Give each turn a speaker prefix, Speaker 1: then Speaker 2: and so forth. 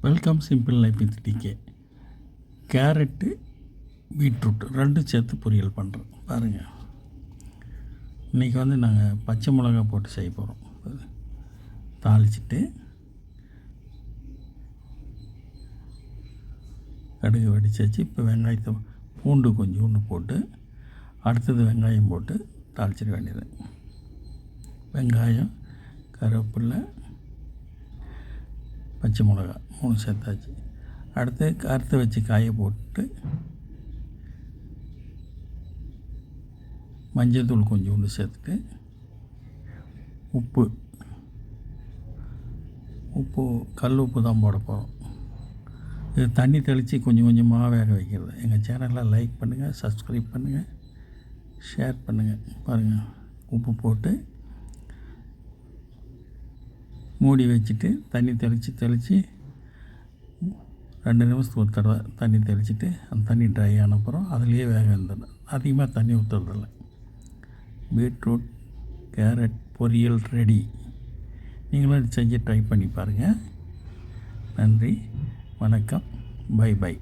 Speaker 1: Welcome simple life with DK. Carrot beetroot ரெண்டும் சேர்த்து பொரியல் பண்ணுறோம் பாருங்கள். இன்றைக்கி நாங்கள் பச்சை மிளகா போட்டு செய்ய போகிறோம். தாளிச்சிட்டு கடுகு வெடிச்சாச்சு. இப்போ வெங்காயத்தை பூண்டு கொஞ்சோண்டு போட்டு அடுத்தது வெங்காயம் போட்டு தாளிச்சிட வேண்டியது. வெங்காயம், கருவேப்பிலை, பச்சை மிளகா 3 சேர்த்தாச்சு. அடுத்து அறுத்து வச்சு காய போட்டு மஞ்சள் தூள் கொஞ்சோண்டு சேர்த்துட்டு உப்பு கல் உப்பு தான் போட போகிறோம். இது தண்ணி தெளித்து கொஞ்சம் கொஞ்சமாக வேக வைக்கிறது. எங்கள் சேனலை லைக் பண்ணுங்கள், சப்ஸ்கிரைப் பண்ணுங்கள், ஷேர் பண்ணுங்கள். பாருங்கள், உப்பு போட்டு மூடி வச்சுட்டு தண்ணி தெளித்து 2 நிமிஷத்துக்கு ஒரு தடவை தண்ணி தெளிச்சுட்டு அந்த தண்ணி ட்ரை ஆன அப்புறம் அதுலேயே வேக வந்துடும். அதிகமாக தண்ணி ஊற்றுறதில்ல. பீட்ரூட் கேரட் பொரியல் ரெடி. நீங்களும் செஞ்சு ட்ரை பண்ணி பாருங்கள். நன்றி, வணக்கம், பை.